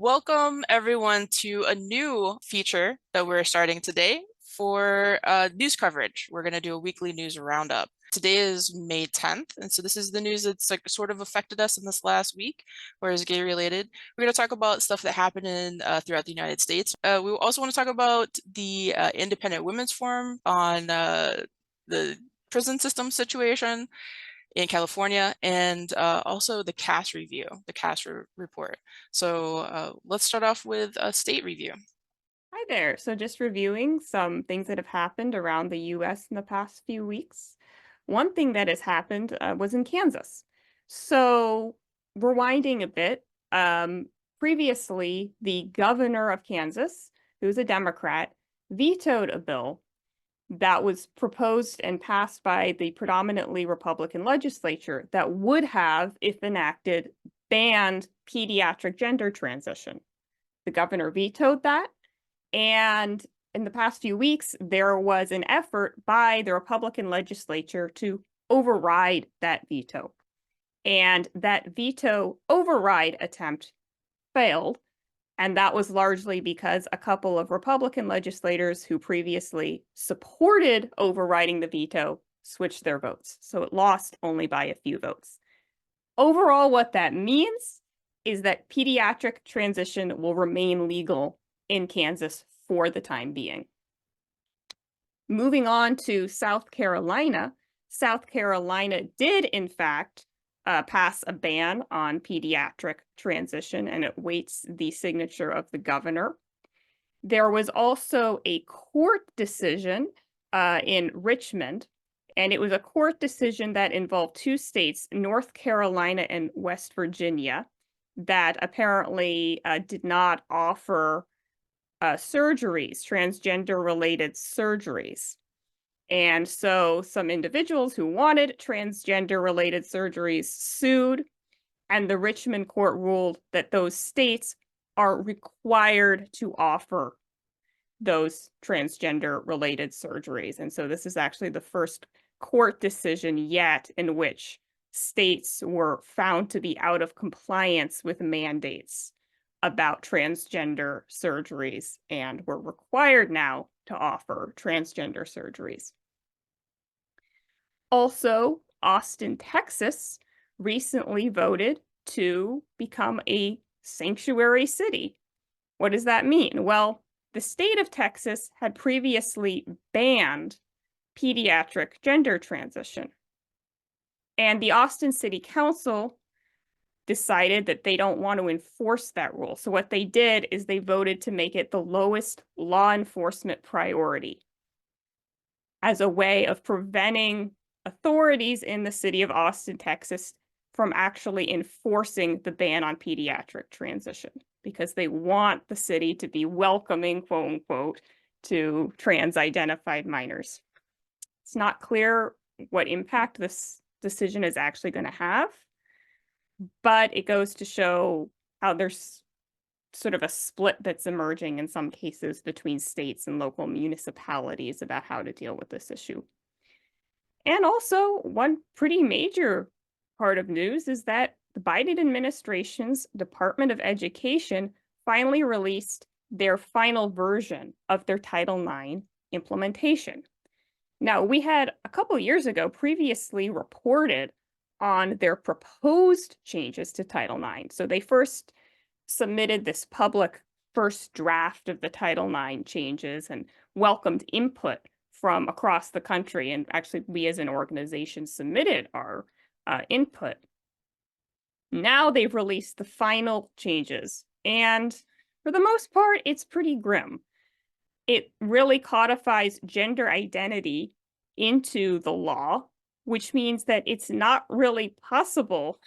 welcome everyone to a new feature that we're starting today for news coverage. We're going to do a weekly news roundup. Today is May 10th, and so this is the news that's like sort of affected us in this last week, whereas gay related. We're going to talk about stuff that happened in throughout the United States. We also want to talk about the Independent Women's Forum on the prison system situation in California, and also the CAS review, the CAS report. So let's start off with a state review. Hi there. So just reviewing some things that have happened around the US in the past few weeks. One thing that has happened was in Kansas. So rewinding a bit, previously the governor of Kansas, who's a Democrat, vetoed a bill that was proposed and passed by the predominantly Republican legislature that would have, if enacted, banned pediatric gender transition. The governor vetoed that. And in the past few weeks, there was an effort by the Republican legislature to override that veto. And that veto override attempt failed. And that was largely because a couple of Republican legislators who previously supported overriding the veto switched their votes. So it lost only by a few votes. Overall, what that means is that pediatric transition will remain legal in Kansas for the time being. Moving on to South Carolina, South Carolina did, in fact, pass a ban on pediatric transition, and it waits the signature of the governor. There was also a court decision in Richmond, and it was a court decision that involved two states, North Carolina and West Virginia, that apparently did not offer surgeries, transgender-related surgeries. And so some individuals who wanted transgender-related surgeries sued, and the Richmond court ruled that those states are required to offer those transgender-related surgeries. And so this is actually the first court decision yet in which states were found to be out of compliance with mandates about transgender surgeries and were required now to offer transgender surgeries. Also, Austin, Texas recently voted to become a sanctuary city. What does that mean? Well, the state of Texas had previously banned pediatric gender transition. And the Austin City Council decided that they don't want to enforce that rule. So what they did is they voted to make it the lowest law enforcement priority as a way of preventing authorities in the city of Austin, Texas, from actually enforcing the ban on pediatric transition, because they want the city to be welcoming, quote unquote, to trans-identified minors. It's not clear what impact this decision is actually going to have, but it goes to show how there's sort of a split that's emerging in some cases between states and local municipalities about how to deal with this issue. And also, one pretty major part of news is that the Biden administration's Department of Education finally released their final version of their Title IX implementation. Now, we had a couple years ago previously reported on their proposed changes to Title IX. So they first submitted this public first draft of the Title IX changes and welcomed input from across the country. And actually, we as an organization submitted our input. Now they've released the final changes. And for the most part, it's pretty grim. It really codifies gender identity into the law, which means that it's not really possible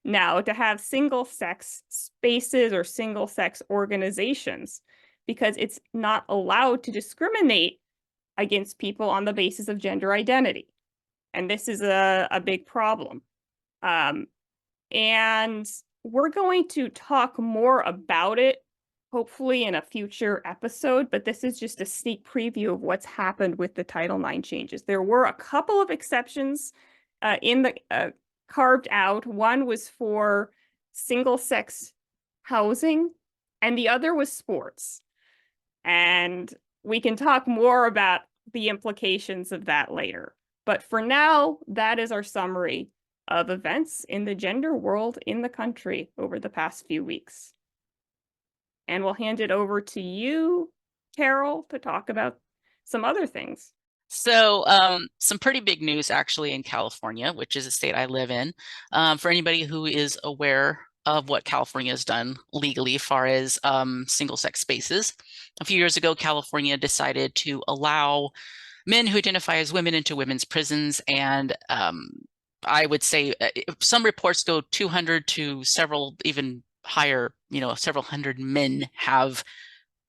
now to have single-sex spaces or single-sex organizations, because it's not allowed to discriminate against people on the basis of gender identity. And this is a big problem. And we're going to talk more about it, hopefully in a future episode, but this is just a sneak preview of what's happened with the Title IX changes. There were a couple of exceptions in the carved out. One was for single-sex housing and the other was sports. And we can talk more about the implications of that later. But for now, that is our summary of events in the gender world in the country over the past few weeks. And we'll hand it over to you, Carol, to talk about some other things. So, some pretty big news actually in California, which is a state I live in. For anybody who is aware of what California has done legally as far as single-sex spaces. A few years ago, California decided to allow men who identify as women into women's prisons, and I would say some reports go 200 to several, even higher, several hundred men have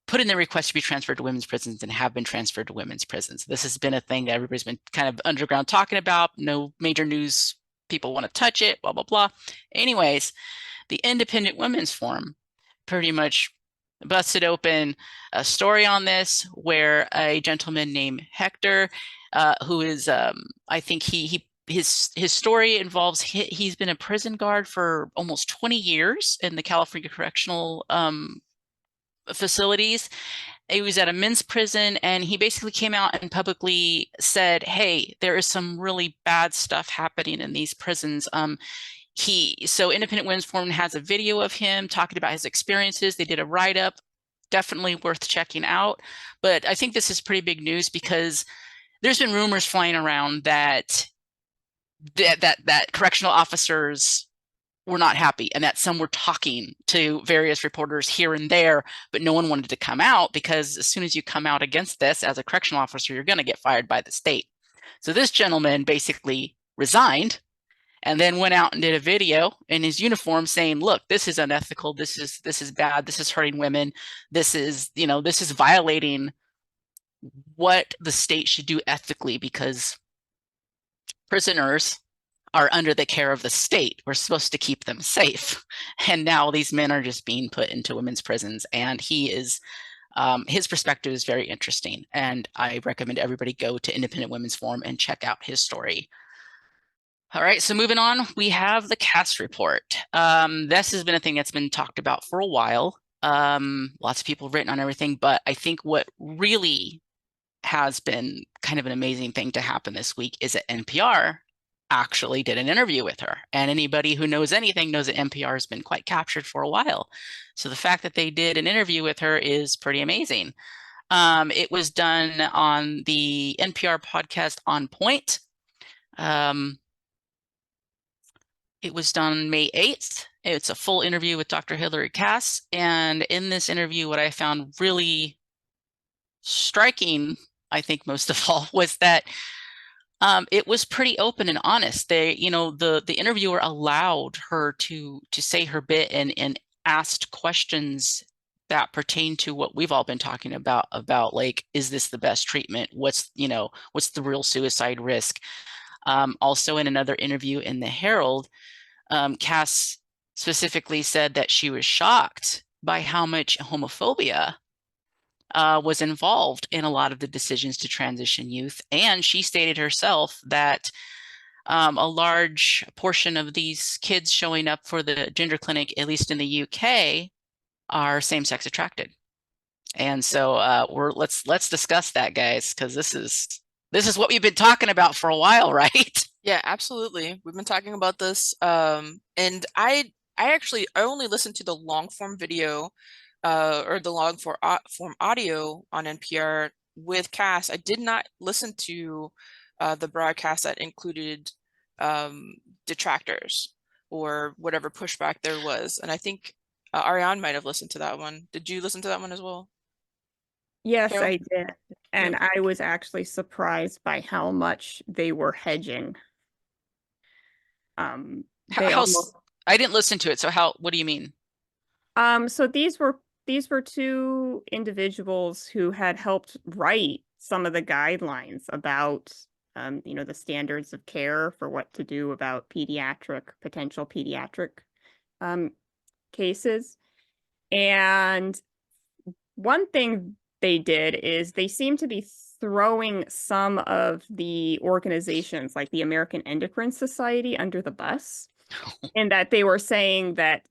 put in their request to be transferred to women's prisons and have been transferred to women's prisons. This has been a thing that everybody's been kind of underground talking about. No major news people want to touch it, blah, blah, blah. Anyways, the Independent Women's Forum pretty much busted open a story on this where a gentleman named Hector, who is, I think his story involves he's been a prison guard for almost 20 years in the California Correctional facilities. He was at a men's prison, and he basically came out and publicly said, hey, there is some really bad stuff happening in these prisons. So Independent Women's Forum has a video of him talking about his experiences. They did a write-up, definitely worth checking out. But I think this is pretty big news because there's been rumors flying around that correctional officers were not happy, and that some were talking to various reporters here and there, but no one wanted to come out because as soon as you come out against this as a correctional officer, you're going to get fired by the state. So this gentleman basically resigned and then went out and did a video in his uniform saying, look, this is unethical, this is bad, this is hurting women, this is violating what the state should do ethically, because prisoners are under the care of the state. We're supposed to keep them safe. And now these men are just being put into women's prisons. And his perspective is very interesting. And I recommend everybody go to Independent Women's Forum and check out his story. All right, so moving on, we have the Cass report. This has been a thing that's been talked about for a while. Lots of people have written on everything, but I think what really has been kind of an amazing thing to happen this week is that NPR actually did an interview with her. And anybody who knows anything knows that NPR has been quite captured for a while. So the fact that they did an interview with her is pretty amazing. It was done on the NPR podcast On Point. It was done May 8th. It's a full interview with Dr. Hilary Cass. And in this interview, what I found really striking, I think most of all, was that it was pretty open and honest. The interviewer allowed her to say her bit and asked questions that pertain to what we've all been talking about like, is this the best treatment? What's the real suicide risk? Also in another interview in the Herald, Cass specifically said that she was shocked by how much homophobia was involved in a lot of the decisions to transition youth. And she stated herself that a large portion of these kids showing up for the gender clinic, at least in the UK, are same-sex attracted. And so let's discuss that, guys, because this is what we've been talking about for a while, right? Yeah, absolutely. We've been talking about this. And I only listened to the long form video or the long form audio on NPR with Cass. I did not listen to the broadcast that included detractors or whatever pushback there was. And I think Ariane might have listened to that one. Did you listen to that one as well? Yes, Carol? I did. And I was actually surprised by how much they were hedging. They almost I didn't listen to it. So what do you mean? So these were two individuals who had helped write some of the guidelines about the standards of care for what to do about potential pediatric cases. And one thing they did is they seem to be throwing some of the organizations like the American Endocrine Society under the bus. and that they were saying that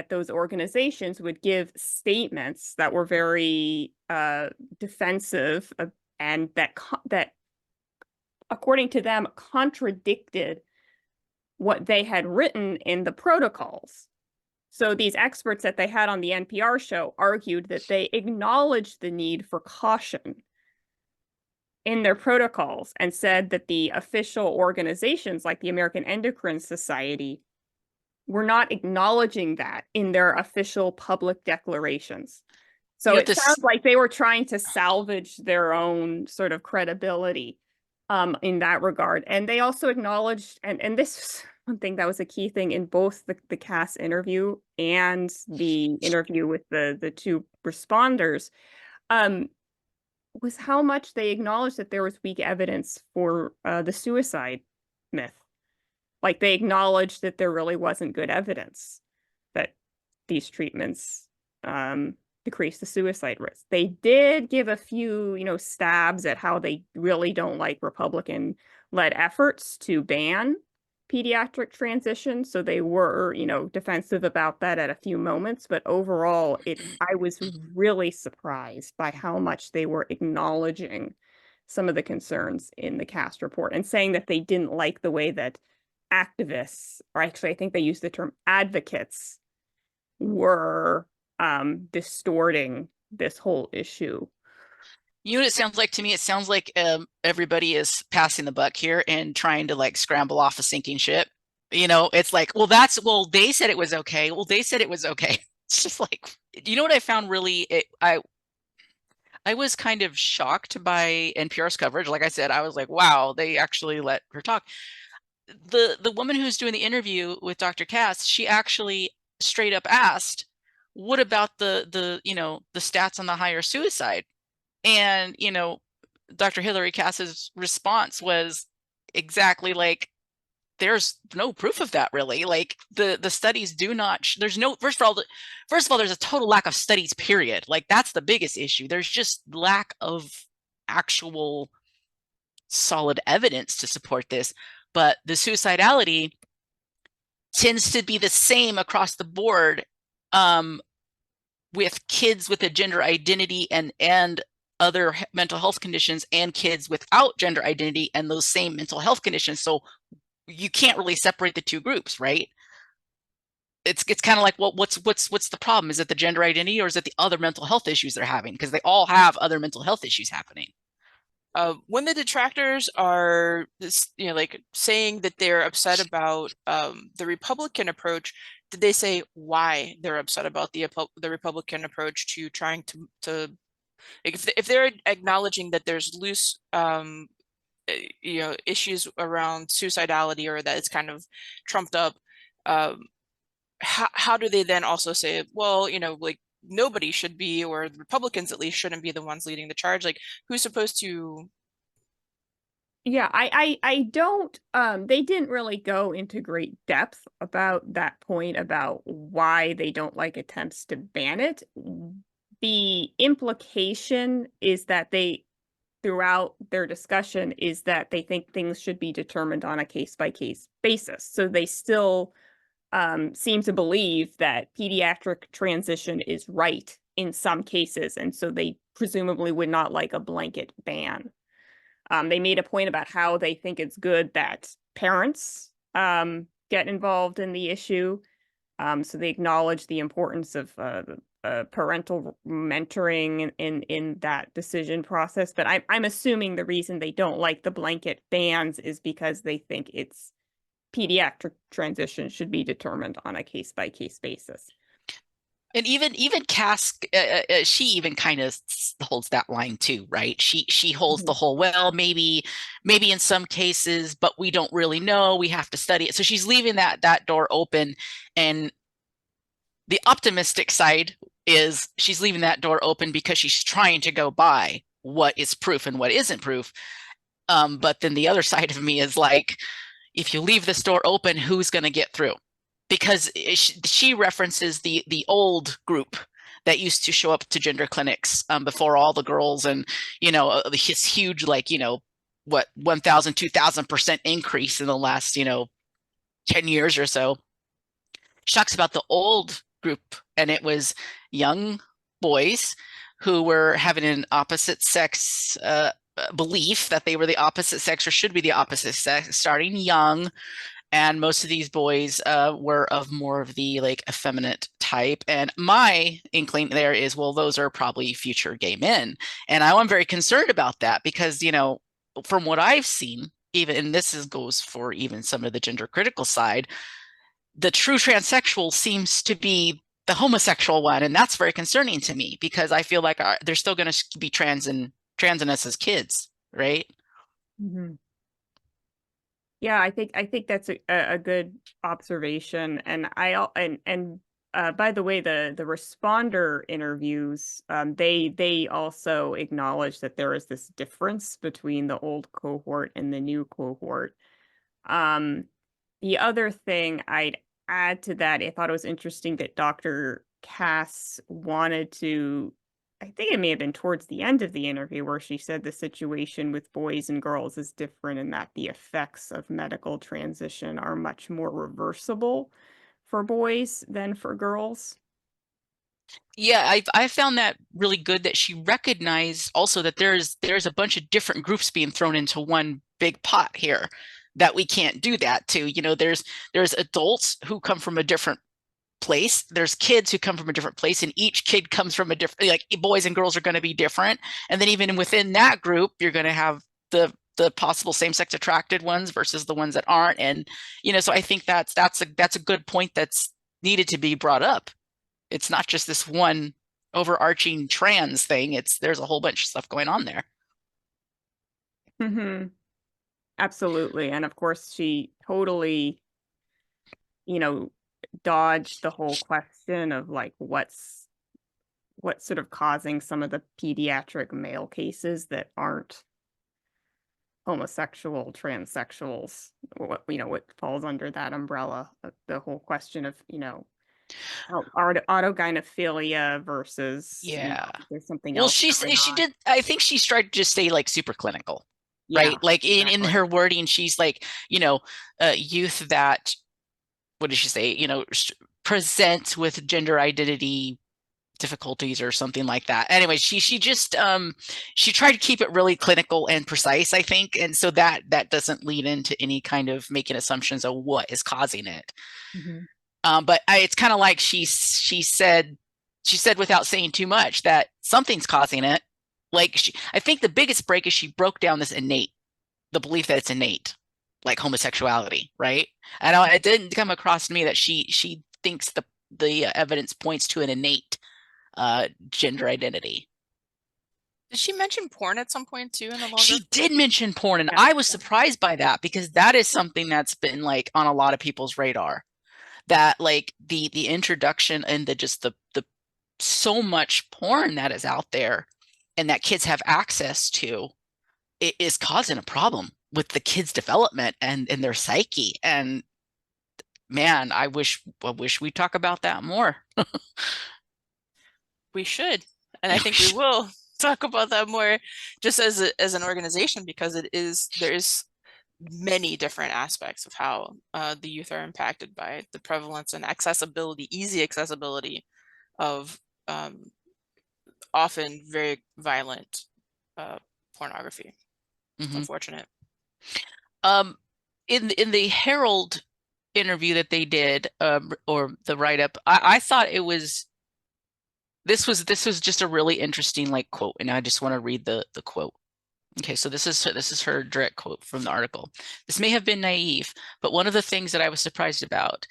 those organizations would give statements that were very defensive and that according to them contradicted what they had written in the protocols. So these experts that they had on the NPR show argued that they acknowledged the need for caution in their protocols and said that the official organizations like the American Endocrine Society were not acknowledging that in their official public declarations. So it sounds like they were trying to salvage their own sort of credibility in that regard. And they also acknowledged, and this was one thing that was a key thing in both the Cass interview and the interview with the two responders, was how much they acknowledged that there was weak evidence for the suicide myth. Like they acknowledged that there really wasn't good evidence that these treatments decrease the suicide risk. They did give a few, stabs at how they really don't like Republican-led efforts to ban pediatric transition. So they were, defensive about that at a few moments. But overall, I was really surprised by how much they were acknowledging some of the concerns in the Cass report and saying that they didn't like the way that activists, or actually I think they used the term advocates, were distorting this whole issue. You know what it sounds like to me? It sounds like everybody is passing the buck here and trying to like scramble off a sinking ship. It's like, well, they said it was okay. Well, they said it was okay. It's just like, what I found really, I was kind of shocked by NPR's coverage. Like I said, I was like, wow, they actually let her talk. The woman who's doing the interview with Dr. Cass, she actually straight up asked, what about the stats on the higher suicide? And, Dr. Hillary Cass's response was exactly like, there's no proof of that really. Like the studies do not, there's no, first of all, there's a total lack of studies, period. Like that's the biggest issue. There's just lack of actual solid evidence to support this. But the suicidality tends to be the same across the board with kids with a gender identity and other mental health conditions and kids without gender identity and those same mental health conditions. So you can't really separate the two groups, right? It's kind of like, well, what's the problem? Is it the gender identity or is it the other mental health issues they're having? Because they all have other mental health issues happening. When the detractors are like saying that they're upset about the Republican approach, did they say why they're upset about the Republican approach to trying to like if they're acknowledging that there's loose issues around suicidality or that it's kind of trumped up, how do they then also say, well, like nobody should be, or the Republicans at least shouldn't be the ones leading the charge? Like who's supposed to? Yeah, I don't, they didn't really go into great depth about that point about why they don't like attempts to ban it. The implication is that throughout their discussion, is that they think things should be determined on a case-by-case basis. So they still seem to believe that pediatric transition is right in some cases, and so they presumably would not like a blanket ban. They made a point about how they think it's good that parents get involved in the issue. So they acknowledge the importance of parental mentoring in that decision process. But I'm assuming the reason they don't like the blanket bans is because they think it's pediatric transition should be determined on a case-by-case basis. And even Cass, she even kind of holds that line too, right? She holds the whole, well, maybe in some cases, but we don't really know. We have to study it. So she's leaving that door open. And the optimistic side is she's leaving that door open because she's trying to go by what is proof and what isn't proof. But then the other side of me is like, if you leave this door open, who's going to get through? Because she references the old group that used to show up to gender clinics before all the girls, and this huge, like, what 1,000, 2,000% increase in the last 10 years or so. She talks about the old group, and it was young boys who were having an opposite sex belief that they were the opposite sex or should be the opposite sex, starting young. And most of these boys were of more of the like effeminate type. And my inkling there is, well, those are probably future gay men. And I'm very concerned about that because, you know, from what I've seen, even, and goes for even some of the gender critical side, the true transsexual seems to be the homosexual one. And that's very concerning to me because I feel like they're still going to be trans in us as kids, right? Mm-hmm. Yeah, I think that's a good observation. And by the way, the responder interviews, they also acknowledge that there is this difference between the old cohort and the new cohort. The other thing I'd add to that, I thought it was interesting that Dr. Cass wanted to, I think it may have been towards the end of the interview where she said the situation with boys and girls is different and that the effects of medical transition are much more reversible for boys than for girls. Yeah, I found that really good that she recognized also that there's a bunch of different groups being thrown into one big pot here, that we can't do that to. You know, there's adults who come from a different place, there's kids who come from a different place, and each kid comes from a different, like boys and girls are going to be different. And then even within that group, you're going to have the possible same-sex attracted ones versus the ones that aren't. And you know, so I think that's a good point that's needed to be brought up. It's not just this one overarching trans thing. There's a whole bunch of stuff going on there. Mm-hmm. Absolutely. And of course, she totally, dodged the whole question of like what's sort of causing some of the pediatric male cases that aren't homosexual, transsexuals, what falls under that umbrella. The whole question of, autogynephilia versus, Yeah. there's something Well, else going she on. did. I think she tried to just stay like super clinical, right? Yeah, Like in exactly. her wording, she's like, you know, youth that, what did she say? You know, present with gender identity difficulties or something like that. Anyway, she just she tried to keep it really clinical and precise, I think, and so that doesn't lead into any kind of making assumptions of what is causing it. Mhm. But it's kind of like she said without saying too much that something's causing it. Like I think the biggest break is she broke down the belief that it's innate, like homosexuality, right? And it didn't come across to me that she thinks the evidence points to an innate gender identity. Did she mention porn at some point too in the longer? She did mention porn, and Yeah. I was surprised by that because that is something that's been like on a lot of people's radar. That like the introduction and the so much porn that is out there and that kids have access to, it is causing a problem with the kids' development and their psyche. And man, I wish we talk about that more. We should, and I Yeah, we think we should. will talk about that more, just as an organization, because there is many different aspects of how the youth are impacted by the prevalence and accessibility, easy accessibility of often very violent pornography. It's Mhm. unfortunate. Um, in the Herald interview that they did, or the write-up, I thought this was just a really interesting like quote, and I just want to read the quote. Okay, so this is her direct quote from the article. This may have been naive, but one of the things that I was surprised about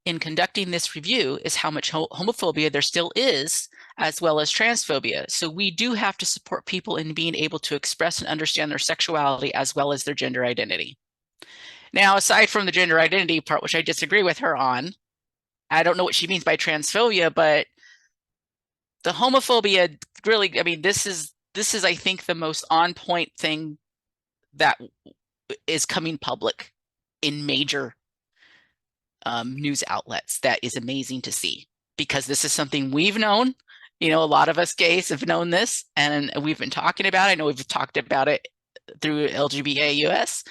in conducting this review is how much homophobia there still is, as well as transphobia. So we do have to support people in being able to express and understand their sexuality as well as their gender identity. Now, aside from the gender identity part, which I disagree with her on, I don't know what she means by transphobia, but the homophobia really, I mean, this is I think the most on point thing that is coming public in major news outlets. That is amazing to see because this is something we've known. You know, a lot of us gays have known this, and we've been talking about it. I know we've talked about it through LGBTQIA+,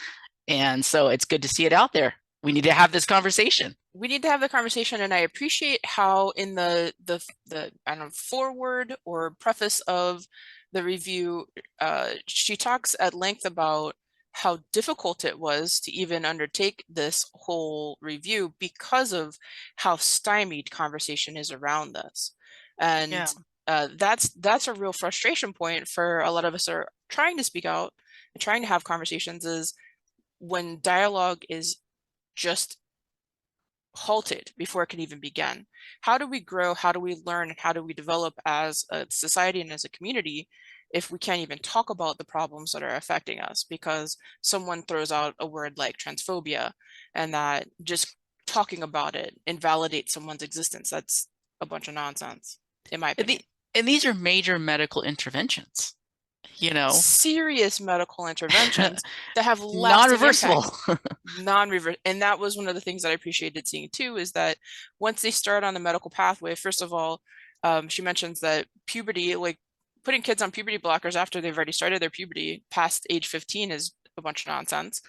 and so it's good to see it out there. we need to have this conversation. We need to have the conversation, and I appreciate how in the I don't know, foreword or preface of the review, she talks at length about how difficult it was to even undertake this whole review because of how stymied conversation is around this. And that's a real frustration point for a lot of us who are trying to speak out and trying to have conversations, is when dialogue is just halted before it can even begin. How do we grow? How do we learn? And how do we develop as a society and as a community if we can't even talk about the problems that are affecting us because someone throws out a word like transphobia, and that just talking about it invalidates someone's existence? That's a bunch of nonsense, in my opinion. And these are major medical interventions, you know, serious medical interventions that have lasting non-reversible. Non-reversible. And that was one of the things that I appreciated seeing too, is that once they start on the medical pathway, first of all, she mentions that puberty, like putting kids on puberty blockers after they've already started their puberty past age 15, is a bunch of nonsense.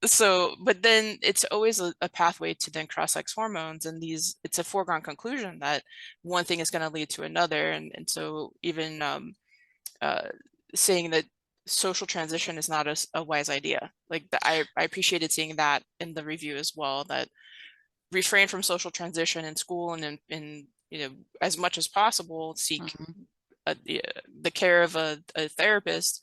So, but then it's always a pathway to then cross-sex hormones, and it's a foregone conclusion that one thing is going to lead to another. And so even saying that social transition is not a wise idea. Like I appreciated seeing that in the review as well, that refrain from social transition in school, and in as much as possible seek the care of a therapist,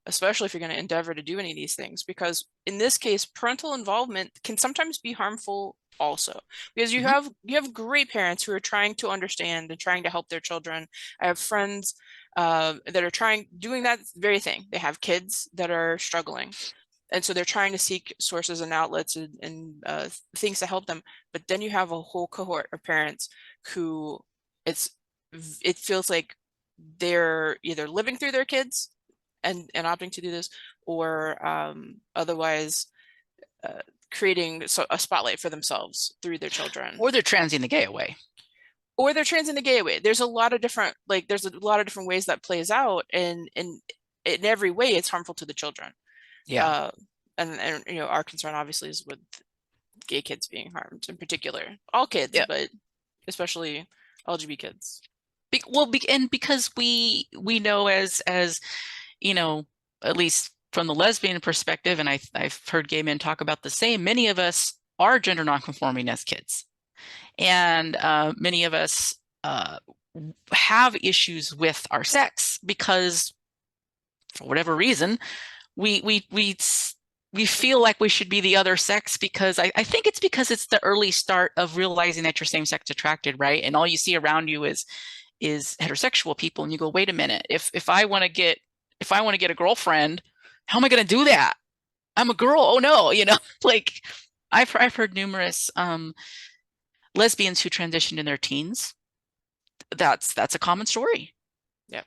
especially if you're going to endeavor to do any of these things, because in this case, parental involvement can sometimes be harmful also, because you have great parents who are trying to understand and trying to help their children. I have friends that are doing that very thing. They have kids that are struggling, and so they're trying to seek sources and outlets and things to help them. But then you have a whole cohort of parents who it feels like they're either living through their kids and opting to do this, or otherwise creating a spotlight for themselves through their children, or they're transing the gay away. There's a lot of different ways that plays out, and in every way it's harmful to the children. And our concern obviously is with gay kids being harmed in particular, all kids, but especially LGBT kids. And because we know, as at least from the lesbian perspective, and I've heard gay men talk about the same, many of us are gender nonconforming as kids. And many of us have issues with our sex because, for whatever reason, we feel like we should be the other sex, because I think it's because it's the early start of realizing that you're same-sex attracted, right? And all you see around you is heterosexual people, and you go, wait a minute, if I want to get a girlfriend, how am I going to do that? I'm a girl. Oh no, like I've heard numerous lesbians who transitioned in their teens. That's a common story. Yeah.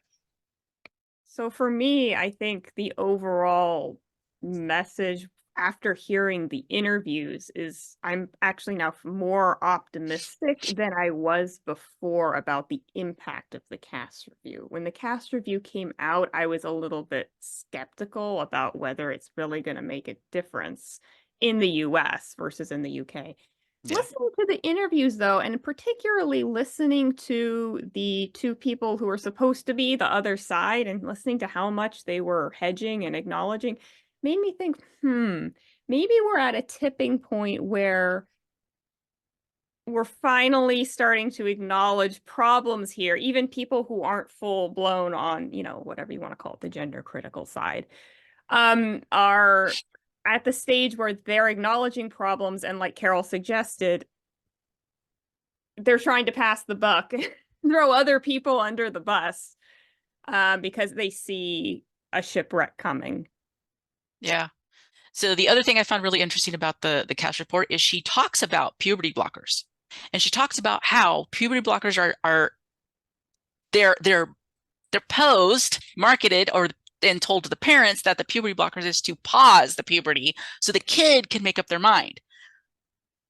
So for me, I think the overall message after hearing the interviews is I'm actually now more optimistic than I was before about the impact of the cast review. When the cast review came out, I was a little bit skeptical about whether it's really going to make a difference in the US versus in the UK. Listening to the interviews, though, and particularly listening to the two people who were supposed to be the other side and listening to how much they were hedging and acknowledging, made me think, maybe we're at a tipping point where we're finally starting to acknowledge problems here. Even people who aren't full blown on, whatever you want to call it, the gender critical side, are at the stage where they're acknowledging problems, and like Carol suggested, they're trying to pass the buck, throw other people under the bus, because they see a shipwreck coming. Yeah. So the other thing I found really interesting about the cast report is she talks about puberty blockers, and she talks about how puberty blockers are they're posed, marketed, and told to the parents that the puberty blockers is to pause the puberty so the kid can make up their mind.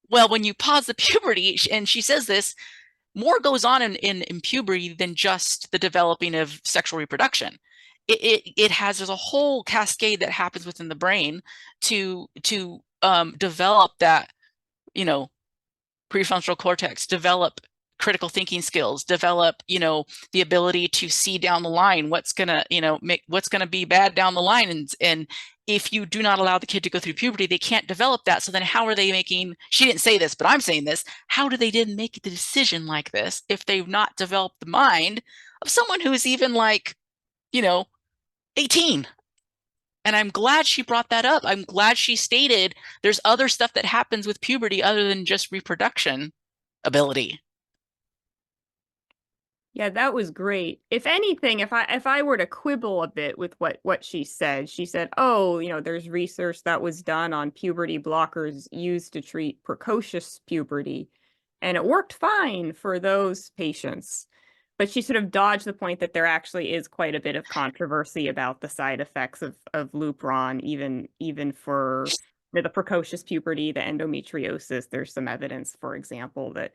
Well, when you pause the puberty, and she says this, more goes on in puberty than just the developing of sexual reproduction. There's a whole cascade that happens within the brain to develop that, you know, prefrontal cortex, develop critical thinking skills, develop, you know, the ability to see down the line what's gonna, you know, make what's gonna be bad down the line. And if you do not allow the kid to go through puberty, they can't develop that. So then how are they making, she didn't say this, but I'm saying this, how do they then make the decision like this if they've not developed the mind of someone who is even like, you know, 18? And I'm glad she brought that up. I'm glad she stated there's other stuff that happens with puberty other than just reproduction ability. Yeah, that was great. If anything, if I were to quibble a bit with what she said, "Oh, you know, there's research that was done on puberty blockers used to treat precocious puberty, and it worked fine for those patients." But she sort of dodged the point that there actually is quite a bit of controversy about the side effects of Lupron, even for the precocious puberty, the endometriosis. There's some evidence, for example, that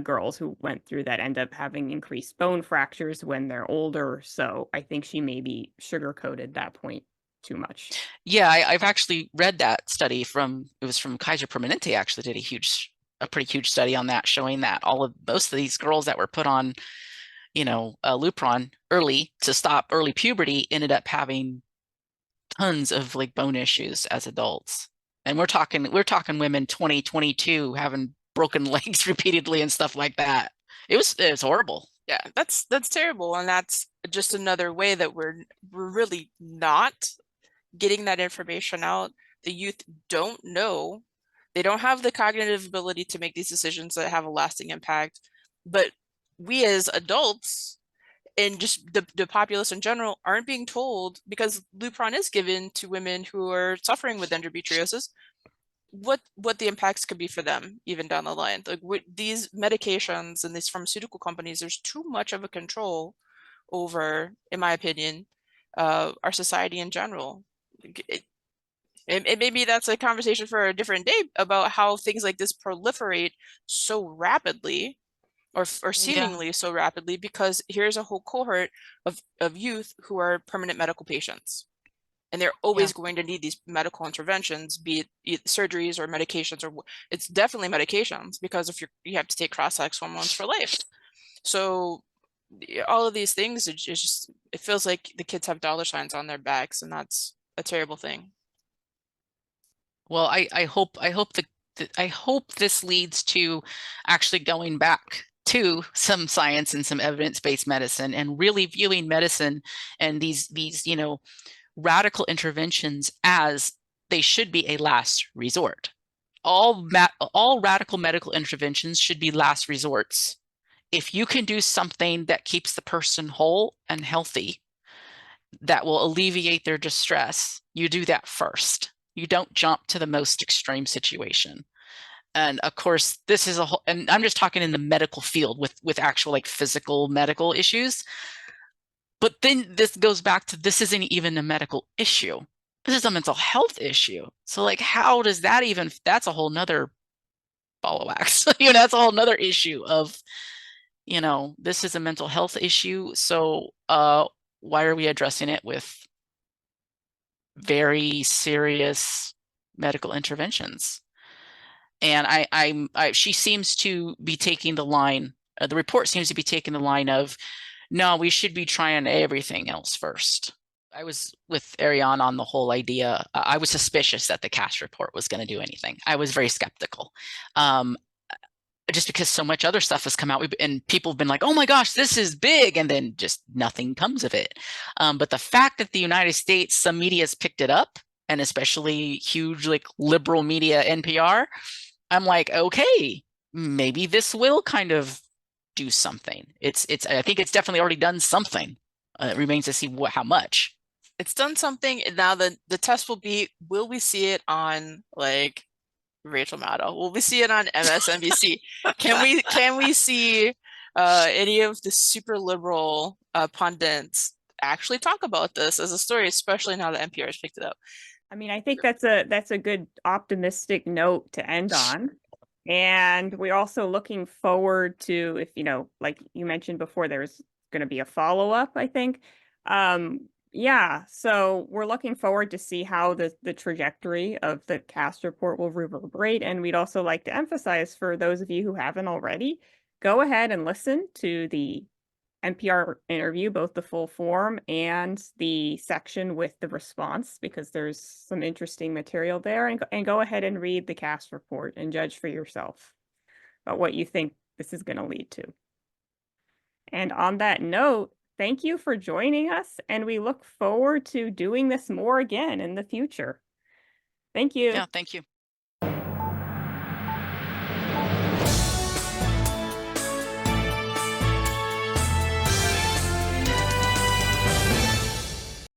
girls who went through that end up having increased bone fractures when they're older. So I think she maybe sugarcoated that point too much. Yeah, I've actually read that study from, it was from Kaiser Permanente, actually did a pretty huge study on that, showing that most of these girls that were put on, you know, Lupron early to stop early puberty ended up having tons of like bone issues as adults. And we're talking women 20, 22 having broken legs repeatedly and stuff like that. It was horrible. Yeah, that's terrible, and that's just another way that we're really not getting that information out. The youth don't know. They don't have the cognitive ability to make these decisions that have a lasting impact. But we as adults and just the populace in general aren't being told, because Lupron is given to women who are suffering with endometriosis, what the impacts could be for them even down the line. Like with these medications and these pharmaceutical companies, there's too much of a control over, in my opinion, our society in general. Maybe that's a conversation for a different day about how things like this proliferate so rapidly, or Yeah. seemingly so rapidly, because here's a whole cohort of youth who are permanent medical patients. And they're Yeah. always going to need these medical interventions, be it surgeries or medications, or it's definitely medications, because if you have to take cross-sex hormones for life. So all of these things, it's just, it feels like the kids have dollar signs on their backs, and that's a terrible thing. Well, I hope this leads to actually going back to some science and some evidence-based medicine and really viewing medicine and these, you know, radical interventions as they should be a last resort. All radical medical interventions should be last resorts. If you can do something that keeps the person whole and healthy, that will alleviate their distress, you do that first. You don't jump to the most extreme situation. And of course, this is a whole, and I'm just talking in the medical field with actual like physical medical issues. But then this goes back to, this isn't even a medical issue. This is a mental health issue. So like, how does that even, that's a whole nother ball of wax. You know, that's a whole nother issue of, you know, this is a mental health issue. So why are we addressing it with very serious medical interventions? And she seems to be taking the line, the report seems to be taking the line of, no, we should be trying everything else first. I was with Ariane on the whole idea. I was suspicious that the CAST report was going to do anything. I was very skeptical. Just because so much other stuff has come out and people have been like, oh my gosh, this is big. And then just nothing comes of it. But the fact that the United States, some media has picked it up, and especially huge like liberal media, NPR, I'm like, okay, maybe this will kind of do something. I think it's definitely already done something. It remains to see how much. It's done something. And now the test will be, will we see it on like Rachel Maddow? Will we see it on MSNBC? Can we see any of the super liberal pundits actually talk about this as a story, especially now that NPR has picked it up? I mean, I think that's a good optimistic note to end on. And we're also looking forward to, if, you know, like you mentioned before, there's going to be a follow-up, I think. Yeah, so we're looking forward to see how the trajectory of the cast report will reverberate. And we'd also like to emphasize for those of you who haven't already, go ahead and listen to the NPR interview, both the full form and the section with the response, because there's some interesting material there. And go ahead and read the cast report and judge for yourself about what you think this is going to lead to. And on that note, thank you for joining us, and we look forward to doing this more again in the future. Thank you. Yeah, thank you.